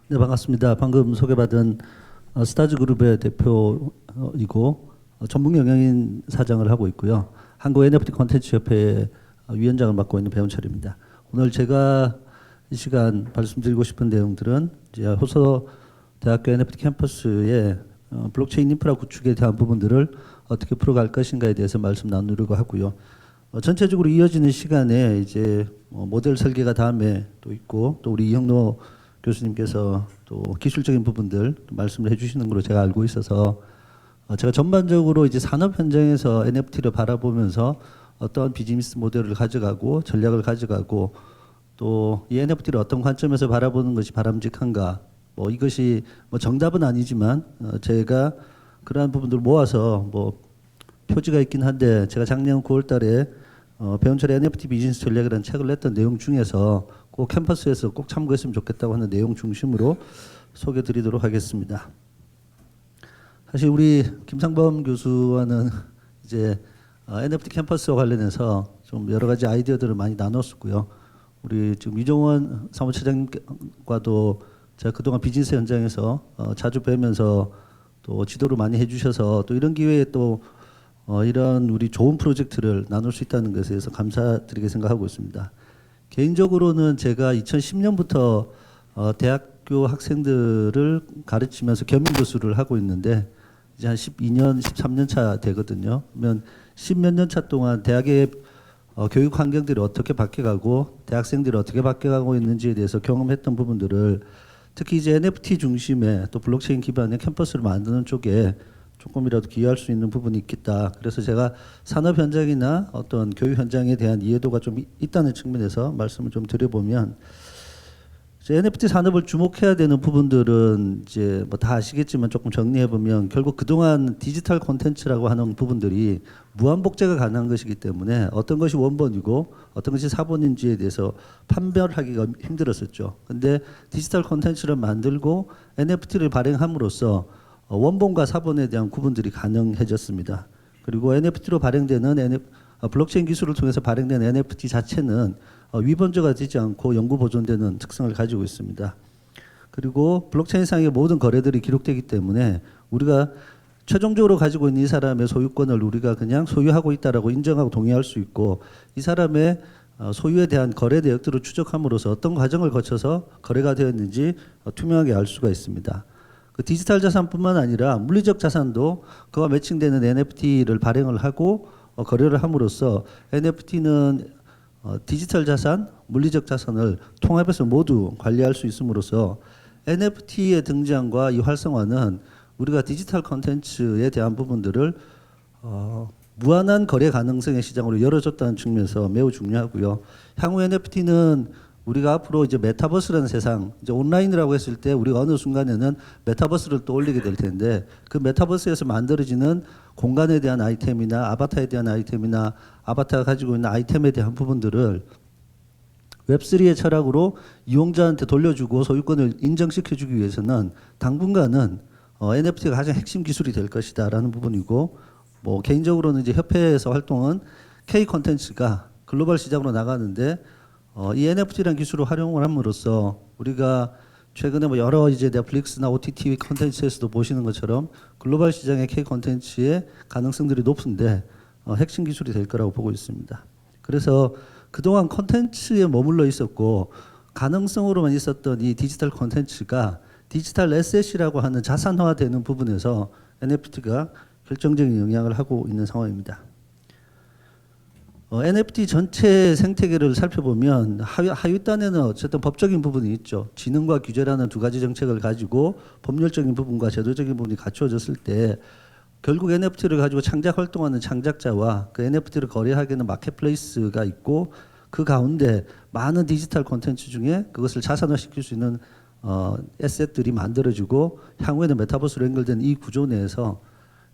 네, 반갑습니다. 방금 소개받은 스타즈 그룹의 대표이고 전북 영양인 사장을 하고 있고요. 한국 NFT 콘텐츠 협회의 위원장을 맡고 있는 배운철입니다. 오늘 제가 이 시간 말씀드리고 싶은 내용들은 이제 호서 대학교 NFT 캠퍼스의 블록체인 인프라 구축에 대한 부분들을 어떻게 풀어갈 것인가에 대해서 말씀 나누려고 하고요. 전체적으로 이어지는 시간에 이제 모델 설계가 다음에 또 있고 또 우리 이형노 교수님께서 또 기술적인 부분들 말씀을 해주시는 걸로 제가 알고 있어서 제가 전반적으로 이제 산업 현장에서 NFT를 바라보면서 어떤 비즈니스 모델을 가져가고 전략을 가져가고 또 이 NFT를 어떤 관점에서 바라보는 것이 바람직한가, 뭐 이것이 뭐 정답은 아니지만 제가 그러한 부분들을 모아서 뭐 표지가 있긴 한데 제가 작년 9월달에 배운철의 NFT 비즈니스 전략이라는 책을 냈던 내용 중에서 꼭 캠퍼스에서 꼭 참고했으면 좋겠다고 하는 내용 중심으로 소개드리도록 하겠습니다. 사실 우리 김상범 교수와는 이제 NFT 캠퍼스와 관련해서 좀 여러 가지 아이디어들을 많이 나눴었고요. 우리 지금 이종원 사무처장님과도 제가 그동안 비즈니스 현장에서 자주 뵈면서 또 지도를 많이 해주셔서 또 이런 기회에 또 이런 우리 좋은 프로젝트를 나눌 수 있다는 것에 대해서 감사드리게 생각하고 있습니다. 개인적으로는 제가 2010년부터 대학교 학생들을 가르치면서 겸임 교수를 하고 있는데 이제 한 12년, 13년 차 되거든요. 그러면 10몇 년 차 동안 대학의 교육 환경들이 어떻게 바뀌어가고 대학생들이 어떻게 바뀌어가고 있는지에 대해서 경험했던 부분들을 특히 이제 NFT 중심의 또 블록체인 기반의 캠퍼스를 만드는 쪽에 조금이라도 기여할 수 있는 부분이 있겠다. 그래서 제가 산업 현장이나 어떤 교육 현장에 대한 이해도가 좀 있다는 측면에서 말씀을 좀 드려보면, 이제 NFT 산업을 주목해야 되는 부분들은 이제 뭐 다 아시겠지만 조금 정리해 보면 결국 그동안 디지털 콘텐츠라고 하는 부분들이 무한 복제가 가능한 것이기 때문에 어떤 것이 원본이고 어떤 것이 사본인지에 대해서 판별하기가 힘들었었죠. 근데 디지털 콘텐츠를 만들고 NFT를 발행함으로써 원본과 사본에 대한 구분들이 가능해졌습니다. 그리고 NFT로 발행되는 블록체인 기술을 통해서 발행된 NFT 자체는 위번조가 되지 않고 영구 보존되는 특성을 가지고 있습니다. 그리고 블록체인상의 모든 거래들이 기록되기 때문에 우리가 최종적으로 가지고 있는 이 사람의 소유권을 우리가 그냥 소유하고 있다라고 인정하고 동의할 수 있고, 이 사람의 소유에 대한 거래 내역들을 추적함으로써 어떤 과정을 거쳐서 거래가 되었는지 투명하게 알 수가 있습니다. 그 디지털 자산뿐만 아니라 물리적 자산도 그와 매칭되는 NFT를 발행을 하고 거래를 함으로써 NFT는 디지털 자산, 물리적 자산을 통합해서 모두 관리할 수 있음으로써 NFT의 등장과 이 활성화는 우리가 디지털 콘텐츠에 대한 부분들을 무한한 거래 가능성의 시장으로 열어줬다는 측면에서 매우 중요하고요. 향후 NFT는 우리가 앞으로 이제 메타버스라는 세상, 이제 온라인이라고 했을 때 우리가 어느 순간에는 메타버스를 또 올리게 될 텐데, 그 메타버스에서 만들어지는 공간에 대한 아이템이나 아바타에 대한 아이템이나 아바타가 가지고 있는 아이템에 대한 부분들을 웹3의 철학으로 이용자한테 돌려주고 소유권을 인정시켜주기 위해서는 당분간은 NFT가 가장 핵심 기술이 될 것이다라는 부분이고, 뭐 개인적으로는 이제 협회에서 활동은 K 콘텐츠가 글로벌 시장으로 나가는데 이 NFT라는 기술을 활용을 함으로써 우리가 최근에 뭐 여러 이제 넷플릭스나 OTT 콘텐츠에서도 보시는 것처럼 글로벌 시장의 K 콘텐츠의 가능성들이 높은데 핵심 기술이 될 거라고 보고 있습니다. 그래서 그동안 콘텐츠에 머물러 있었고 가능성으로만 있었던 이 디지털 콘텐츠가 디지털 에셋이라고 하는 자산화되는 부분에서 NFT가 결정적인 영향을 하고 있는 상황입니다. NFT 전체 생태계를 살펴보면 하위단에는 어쨌든 법적인 부분이 있죠. 지능과 규제라는 두 가지 정책을 가지고 법률적인 부분과 제도적인 부분이 갖추어졌을 때 결국 NFT를 가지고 창작 활동하는 창작자와 그 NFT를 거래하게 하는 마켓플레이스가 있고, 그 가운데 많은 디지털 콘텐츠 중에 그것을 자산화시킬 수 있는 에셋들이 만들어지고 향후에는 메타버스로 연결된 이 구조 내에서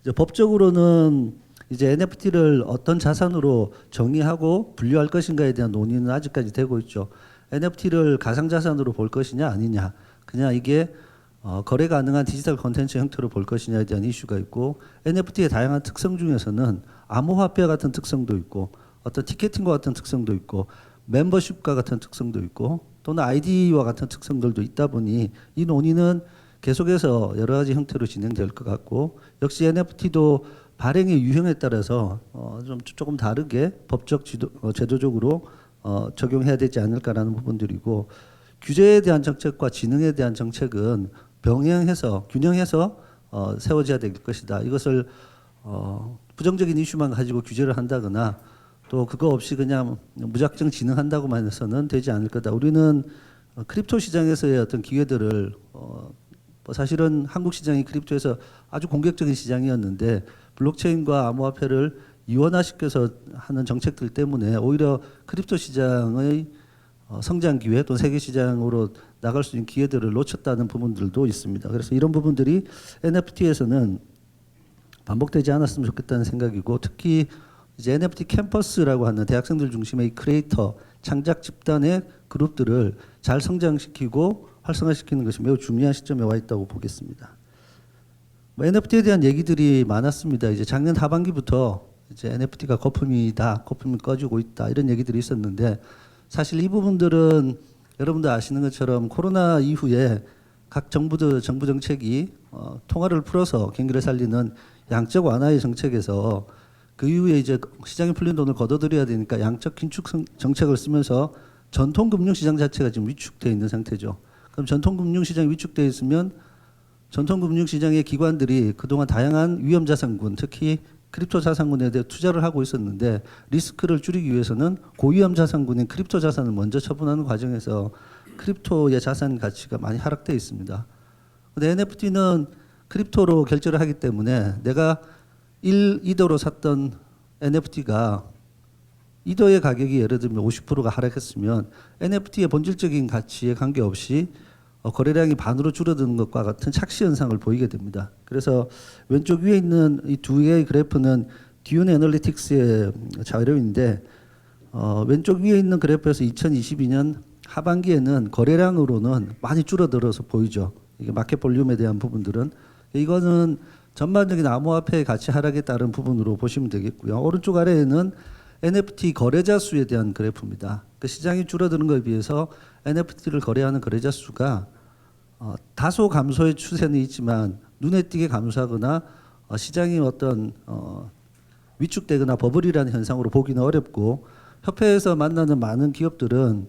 이제 법적으로는 이제 NFT를 어떤 자산으로 정의하고 분류할 것인가에 대한 논의는 아직까지 되고 있죠. NFT를 가상자산으로 볼 것이냐 아니냐, 그냥 이게 거래 가능한 디지털 콘텐츠 형태로 볼 것이냐에 대한 이슈가 있고, NFT의 다양한 특성 중에서는 암호화폐 같은 특성도 있고 어떤 티켓팅과 같은 특성도 있고 멤버십과 같은 특성도 있고 또는 ID와 같은 특성들도 있다 보니 이 논의는 계속해서 여러 가지 형태로 진행될 것 같고, 역시 NFT도 발행의 유형에 따라서 조금 다르게 법적 제도적으로 적용해야 되지 않을까라는 부분들이고, 규제에 대한 정책과 지능에 대한 정책은 병행해서 균형해서 세워져야 될 것이다. 이것을 부정적인 이슈만 가지고 규제를 한다거나 또 그거 없이 그냥 무작정 진행한다고만 해서는 되지 않을 거다. 우리는 크립토 시장에서의 어떤 기회들을 사실은 한국 시장이 크립토에서 아주 공격적인 시장이었는데 블록체인과 암호화폐를 이원화시켜서 하는 정책들 때문에 오히려 크립토 시장의 성장 기회 또 세계 시장으로 나갈 수 있는 기회들을 놓쳤다는 부분들도 있습니다. 그래서 이런 부분들이 NFT에서는 반복되지 않았으면 좋겠다는 생각이고, 특히 이제 NFT 캠퍼스라고 하는 대학생들 중심의 크리에이터 창작 집단의 그룹들을 잘 성장시키고 활성화시키는 것이 매우 중요한 시점에 와 있다고 보겠습니다. NFT에 대한 얘기들이 많았습니다. 이제 작년 하반기부터 이제 NFT가 거품이다, 거품이 꺼지고 있다 이런 얘기들이 있었는데, 사실 이 부분들은 여러분들 아시는 것처럼 코로나 이후에 각 정부 정책이 통화를 풀어서 경기를 살리는 양적 완화의 정책에서 그 이후에 이제 시장에 풀린 돈을 걷어들여야 되니까 양적 긴축 정책을 쓰면서 전통 금융시장 자체가 지금 위축되어 있는 상태죠. 그럼 전통 금융시장이 위축되어 있으면 전통 금융시장의 기관들이 그동안 다양한 위험 자산군, 특히 크립토 자산군에 대해 투자를 하고 있었는데 리스크를 줄이기 위해서는 고위험 자산군인 크립토 자산을 먼저 처분하는 과정에서 크립토의 자산 가치가 많이 하락되어 있습니다. 근데 NFT는 크립토로 결제를 하기 때문에 내가 1이더로 샀던 NFT가 2더의 가격이 예를 들면 50%가 하락했으면 NFT의 본질적인 가치에 관계없이 거래량이 반으로 줄어드는 것과 같은 착시 현상을 보이게 됩니다. 그래서 왼쪽 위에 있는 이 두 개의 그래프는 듀온 애널리틱스의 자료인데, 왼쪽 위에 있는 그래프에서 2022년 하반기에는 거래량으로는 많이 줄어들어서 보이죠. 이게 마켓 볼륨에 대한 부분들은 이거는 전반적인 암호화폐의 가치 하락에 따른 부분으로 보시면 되겠고요. 오른쪽 아래에는 NFT 거래자 수에 대한 그래프입니다. 그 시장이 줄어드는 것에 비해서 NFT를 거래하는 거래자 수가 다소 감소의 추세는 있지만 눈에 띄게 감소하거나 시장이 어떤 위축되거나 버블이라는 현상으로 보기는 어렵고, 협회에서 만나는 많은 기업들은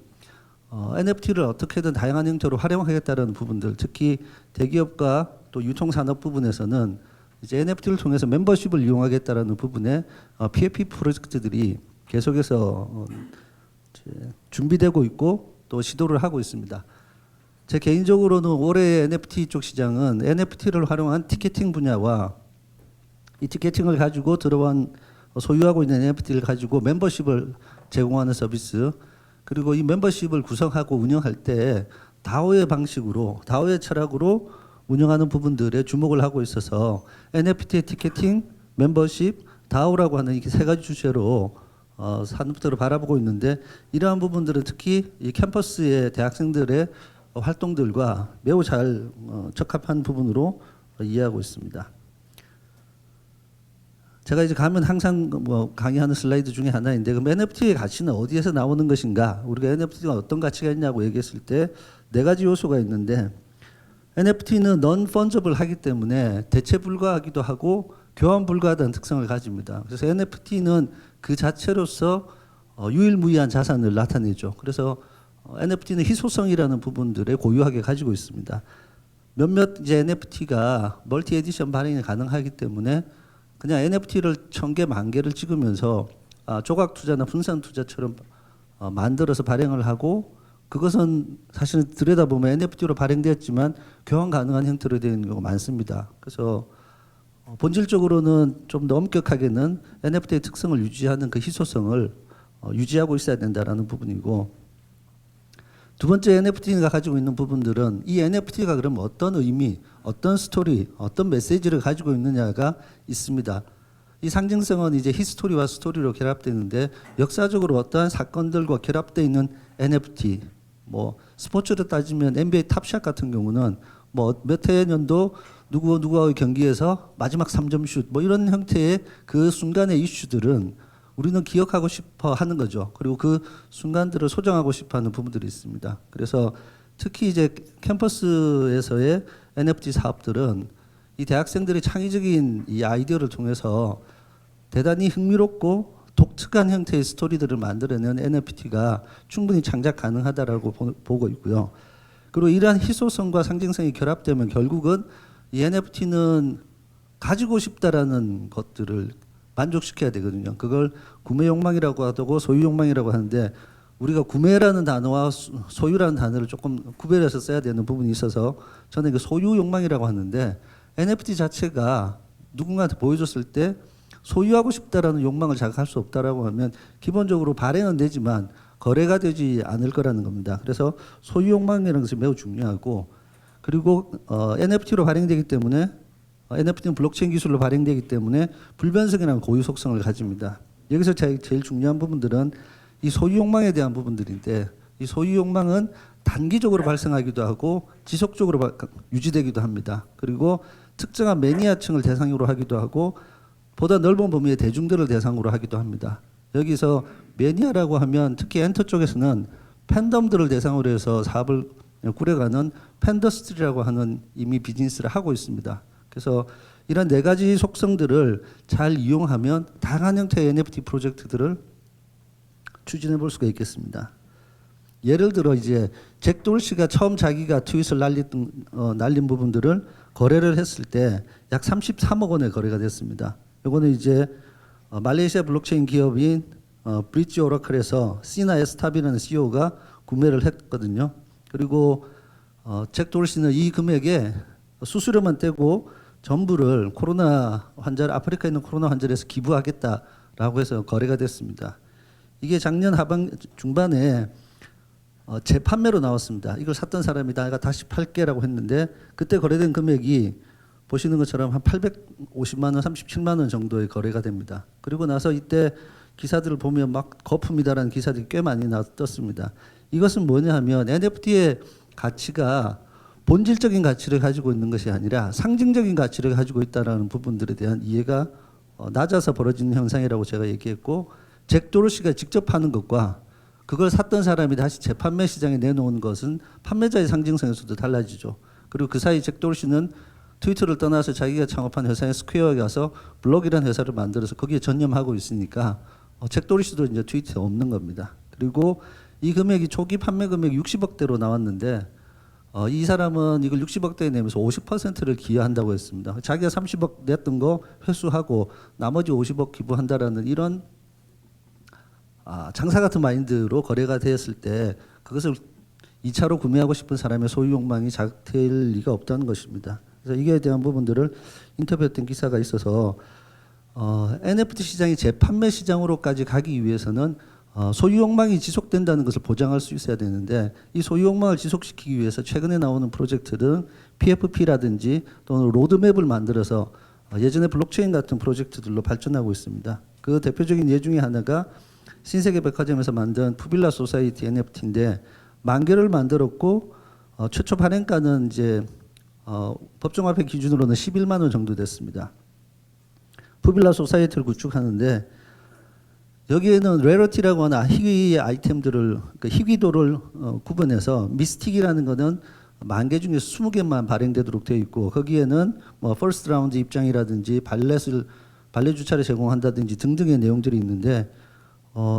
NFT를 어떻게든 다양한 형태로 활용하겠다는 부분들, 특히 대기업과 또 유통산업 부분에서는 이제 NFT를 통해서 멤버십을 이용하겠다는 부분에 PFP 프로젝트들이 계속해서 준비되고 있고 또 시도를 하고 있습니다. 제 개인적으로는 올해 NFT 쪽 시장은 NFT를 활용한 티켓팅 분야와 이 티켓팅을 가지고 들어온 소유하고 있는 NFT를 가지고 멤버십을 제공하는 서비스, 그리고 이 멤버십을 구성하고 운영할 때 다오의 방식으로, 다오의 철학으로 운영하는 부분들에 주목을 하고 있어서 NFT의 티켓팅, 멤버십, 다오라고 하는 이 세 가지 주제로 산업들을 바라보고 있는데, 이러한 부분들은 특히 이 캠퍼스의 대학생들의 활동들과 매우 잘 적합한 부분으로 이해하고 있습니다. 제가 이제 가면 항상 강의하는 슬라이드 중에 하나인데, 그럼 NFT의 가치는 어디에서 나오는 것인가? 우리가 NFT가 어떤 가치가 있냐고 얘기했을 때 네 가지 요소가 있는데, NFT는 non-fungible 하기 때문에 대체 불가하기도 하고 교환 불가하다는 특성을 가집니다. 그래서 NFT는 그 자체로서 유일무이한 자산을 나타내죠. 그래서 NFT는 희소성이라는 부분들에 고유하게 가지고 있습니다. 몇몇 이제 NFT가 멀티 에디션 발행이 가능하기 때문에 그냥 NFT를 1000개, 10,000개를 찍으면서 조각 투자나 분산 투자처럼 만들어서 발행을 하고, 그것은 사실 들여다보면 NFT로 발행되었지만 교환 가능한 형태로 되어 있는 경우가 많습니다. 그래서 본질적으로는 좀 더 엄격하게는 NFT의 특성을 유지하는 그 희소성을 유지하고 있어야 된다는 부분이고, 두 번째 NFT가 가지고 있는 부분들은 이 NFT가 그럼 어떤 의미, 어떤 스토리, 어떤 메시지를 가지고 있느냐가 있습니다. 이 상징성은 이제 히스토리와 스토리로 결합되는데, 역사적으로 어떠한 사건들과 결합되어 있는 NFT, 뭐 스포츠로 따지면 NBA 탑샷 같은 경우는 뭐 몇 해 년도 누구와의 경기에서 마지막 3점 슛 뭐 이런 형태의 그 순간의 이슈들은 우리는 기억하고 싶어 하는 거죠. 그리고 그 순간들을 소장하고 싶어 하는 부분들이 있습니다. 그래서 특히 이제 캠퍼스에서의 NFT 사업들은 이 대학생들의 창의적인 이 아이디어를 통해서 대단히 흥미롭고 독특한 형태의 스토리들을 만들어내는 NFT가 충분히 창작 가능하다라고 보고 있고요. 그리고 이러한 희소성과 상징성이 결합되면 결국은 이 NFT는 가지고 싶다라는 것들을 만족시켜야 되거든요. 그걸 구매 욕망이라고 하고 소유 욕망이라고 하는데 우리가 구매라는 단어와 소유라는 단어를 조금 구별해서 써야 되는 부분이 있어서 저는 그 소유 욕망이라고 하는데 NFT 자체가 누군가한테 보여줬을 때 소유하고 싶다라는 욕망을 자극할 수 없다라고 하면 기본적으로 발행은 되지만 거래가 되지 않을 거라는 겁니다. 그래서 소유 욕망이라는 것이 매우 중요하고 그리고 NFT로 발행되기 때문에 NFT는 블록체인 기술로 발행되기 때문에 불변성이라는 고유 속성을 가집니다. 여기서 제일 중요한 부분들은 이 소유 욕망에 대한 부분들인데 이 소유 욕망은 단기적으로 발생하기도 하고 지속적으로 유지되기도 합니다. 그리고 특정한 매니아층을 대상으로 하기도 하고 보다 넓은 범위의 대중들을 대상으로 하기도 합니다. 여기서 매니아라고 하면 특히 엔터 쪽에서는 팬덤들을 대상으로 해서 사업을 꾸려가는 팬더스트리라고 하는 이미 비즈니스를 하고 있습니다. 그래서 이런 네 가지 속성들을 잘 이용하면 다양한 형태의 NFT 프로젝트들을 추진해 볼 수가 있겠습니다. 예를 들어 이제 잭 돌시가 처음 자기가 트윗을 날린 부분들을 거래를 했을 때 약 33억 원의 거래가 됐습니다. 이거는 이제 말레이시아 블록체인 기업인 브릿지 오라클에서 시나 에스탑이라는 CEO가 구매를 했거든요. 그리고 잭 돌시는 이 금액에 수수료만 떼고 전부를 아프리카에 있는 코로나 환자에서 기부하겠다라고 해서 거래가 됐습니다. 이게 작년 중반에 재판매로 나왔습니다. 이걸 샀던 사람이 내가 다시 팔게라고 했는데 그때 거래된 금액이 보시는 것처럼 한 850만 원, 37만 원 정도의 거래가 됩니다. 그리고 나서 이때 기사들을 보면 막 거품이다라는 기사들이 꽤 많이 떴습니다. 이것은 뭐냐 하면 NFT의 가치가 본질적인 가치를 가지고 있는 것이 아니라 상징적인 가치를 가지고 있다는 부분들에 대한 이해가 낮아서 벌어지는 현상이라고 제가 얘기했고 잭 도르시가 직접 파는 것과 그걸 샀던 사람이 다시 재판매 시장에 내놓은 것은 판매자의 상징성에서도 달라지죠. 그리고 그 사이 잭 도르시는 트위터를 떠나서 자기가 창업한 회사인 스퀘어에 가서 블록이라는 회사를 만들어서 거기에 전념하고 있으니까 잭 도르시도 이제 트위터에 없는 겁니다. 그리고 이 금액이 초기 판매 금액이 60억대로 나왔는데 이 사람은 이걸 60억대에 내면서 50%를 기여한다고 했습니다. 자기가 30억 냈던 거 회수하고 나머지 50억 기부한다라는 이런 장사 같은 마인드로 거래가 되었을 때 그것을 2차로 구매하고 싶은 사람의 소유 욕망이 자극될 리가 없다는 것입니다. 그래서 이에 대한 부분들을 인터뷰했던 기사가 있어서 NFT 시장이 재판매 시장으로까지 가기 위해서는 소유 욕망이 지속된다는 것을 보장할 수 있어야 되는데 이 소유 욕망을 지속시키기 위해서 최근에 나오는 프로젝트들은 PFP라든지 또는 로드맵을 만들어서 예전에 블록체인 같은 프로젝트들로 발전하고 있습니다. 그 대표적인 예 중에 하나가 신세계 백화점에서 만든 푸빌라 소사이티 NFT인데 10,000개를 만들었고 최초 발행가는 이제 법정화폐 기준으로는 11만 원 정도 됐습니다. 푸빌라 소사이티를 구축하는데 여기에는 레러티라고 하는 희귀의 아이템들을 희귀도를 구분해서 미스틱이라는 거는 10,000개 중에 20개만 발행되도록 되어 있고 거기에는 뭐 퍼스트 라운드 입장이라든지 발레 주차를 제공한다든지 등등의 내용들이 있는데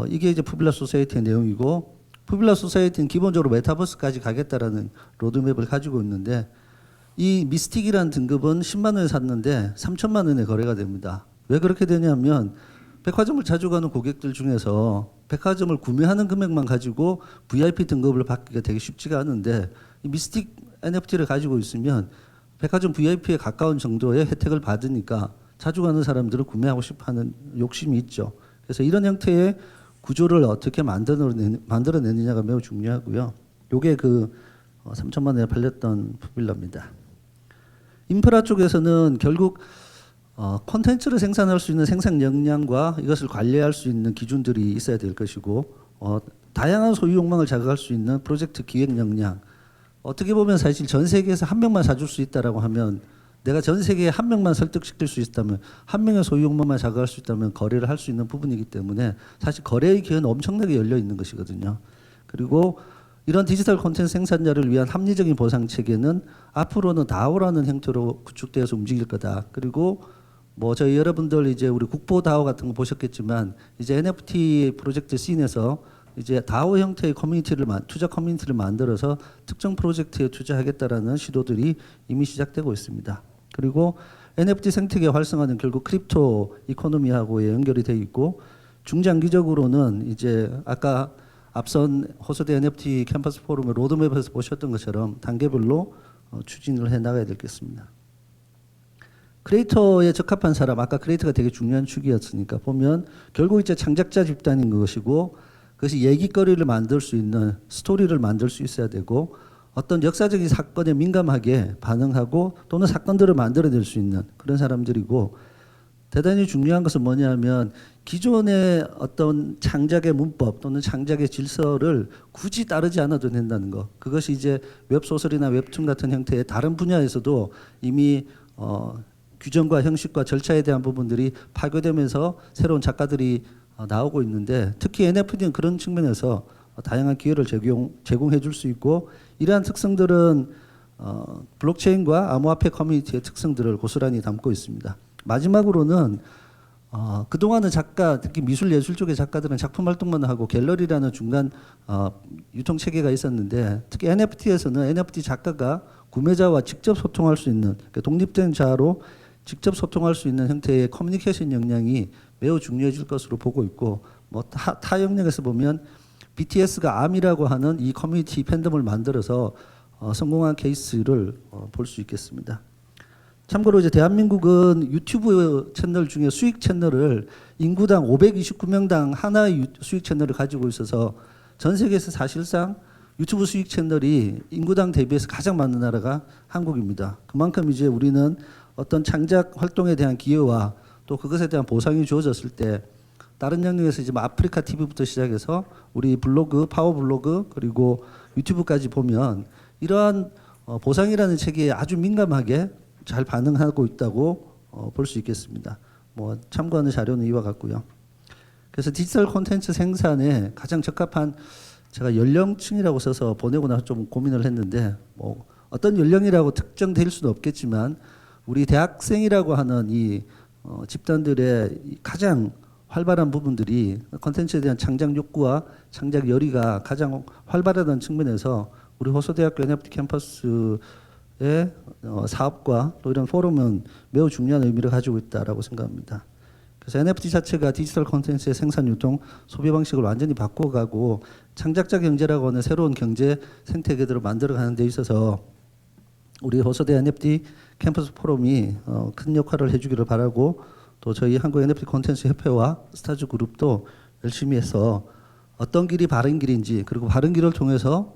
이게 이제 푸빌라 소사이티의 내용이고 푸빌라 소사이티는 기본적으로 메타버스까지 가겠다라는 로드맵을 가지고 있는데 이 미스틱이라는 등급은 10만 원에 샀는데 3천만 원에 거래가 됩니다. 왜 그렇게 되냐면 백화점을 자주 가는 고객들 중에서 백화점을 구매하는 금액만 가지고 VIP 등급을 받기가 되게 쉽지가 않은데 이 미스틱 NFT를 가지고 있으면 백화점 VIP에 가까운 정도의 혜택을 받으니까 자주 가는 사람들을 구매하고 싶어하는 욕심이 있죠. 그래서 이런 형태의 구조를 어떻게 만들어내느냐가 매우 중요하고요. 요게 그 3천만 원에 팔렸던 푸빌라입니다. 인프라 쪽에서는 결국 콘텐츠를 생산할 수 있는 생산 역량과 이것을 관리할 수 있는 기준들이 있어야 될 것이고 다양한 소유 욕망을 자극할 수 있는 프로젝트 기획 역량 어떻게 보면 사실 전 세계에서 한 명만 사줄 수 있다라고 하면 내가 전 세계에 한 명만 설득시킬 수 있다면, 한 명의 소유욕망만 자극할 수 있다면 거래를 할 수 있는 부분이기 때문에 사실 거래의 기회는 엄청나게 열려 있는 것이거든요. 그리고 이런 디지털 콘텐츠 생산자를 위한 합리적인 보상 체계는 앞으로는 다오라는 형태로 구축되어서 움직일 거다. 그리고 뭐 저희 여러분들 이제 우리 국보 다오 같은 거 보셨겠지만 이제 NFT 프로젝트 씬에서 이제 다오 형태의 투자 커뮤니티를 만들어서 특정 프로젝트에 투자하겠다라는 시도들이 이미 시작되고 있습니다. 그리고 NFT 생태계 활성화는 결국 크립토 이코노미하고의 연결이 돼 있고 중장기적으로는 이제 아까 앞선 호소대 NFT 캠퍼스 포럼의 로드맵에서 보셨던 것처럼 단계별로 추진을 해 나가야 되겠습니다. 크리에이터에 적합한 사람, 아까 크리에이터가 되게 중요한 축이었으니까 보면 결국 이제 창작자 집단인 것이고 그것이 얘기거리를 만들 수 있는 스토리를 만들 수 있어야 되고 어떤 역사적인 사건에 민감하게 반응하고 또는 사건들을 만들어낼 수 있는 그런 사람들이고 대단히 중요한 것은 뭐냐면 기존의 어떤 창작의 문법 또는 창작의 질서를 굳이 따르지 않아도 된다는 것. 그것이 이제 웹소설이나 웹툰 같은 형태의 다른 분야에서도 이미 규정과 형식과 절차에 대한 부분들이 파괴되면서 새로운 작가들이 나오고 있는데 특히 NFT는 그런 측면에서 다양한 기회를 제공해 줄 수 있고 이러한 특성들은 블록체인과 암호화폐 커뮤니티의 특성들을 고스란히 담고 있습니다. 마지막으로는 그동안은 작가, 특히 미술 예술 쪽의 작가들은 작품 활동만 하고 갤러리라는 중간 유통 체계가 있었는데 특히 NFT에서는 NFT 작가가 구매자와 직접 소통할 수 있는 그러니까 독립된 자로 직접 소통할 수 있는 형태의 커뮤니케이션 역량이 매우 중요해질 것으로 보고 있고 뭐 타 영역에서 보면 BTS가 암이라고 하는 이 커뮤니티 팬덤을 만들어서 성공한 케이스를 볼 수 있겠습니다. 참고로 이제 대한민국은 유튜브 채널 중에 수익 채널을 인구당 529명당 하나의 수익 채널을 가지고 있어서 전 세계에서 사실상 유튜브 수익 채널이 인구당 대비해서 가장 많은 나라가 한국입니다. 그만큼 이제 우리는 어떤 창작 활동에 대한 기회와 또 그것에 대한 보상이 주어졌을 때 다른 영역에서 이제 뭐 아프리카 TV부터 시작해서 우리 블로그, 파워 블로그 그리고 유튜브까지 보면 이러한 보상이라는 체계에 아주 민감하게 잘 반응하고 있다고 볼 수 있겠습니다. 뭐 참고하는 자료는 이와 같고요. 그래서 디지털 콘텐츠 생산에 가장 적합한 제가 연령층이라고 써서 보내고 나서 좀 고민을 했는데 뭐 어떤 연령이라고 특정될 수는 없겠지만 우리 대학생이라고 하는 이 집단들의 가장 활발한 부분들이 콘텐츠에 대한 창작 욕구와 창작 열의가 가장 활발하다는 측면에서 우리 호소대학교 NFT 캠퍼스의 사업과 또 이런 포럼은 매우 중요한 의미를 가지고 있다라고 생각합니다. 그래서 NFT 자체가 디지털 콘텐츠의 생산, 유통, 소비 방식을 완전히 바꿔가고 창작자 경제라고 하는 새로운 경제 생태계들을 만들어가는 데 있어서 우리 호소대 NFT 캠퍼스 포럼이 큰 역할을 해주기를 바라고 또 저희 한국 NFT 콘텐츠 협회와 스타즈 그룹도 열심히 해서 어떤 길이 바른 길인지 그리고 바른 길을 통해서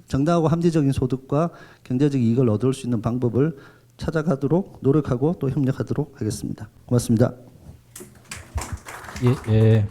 정당하고 합리적인 소득과 경제적 이익을 얻을 수 있는 방법을 찾아가도록 노력하고 또 협력하도록 하겠습니다. 고맙습니다. 예.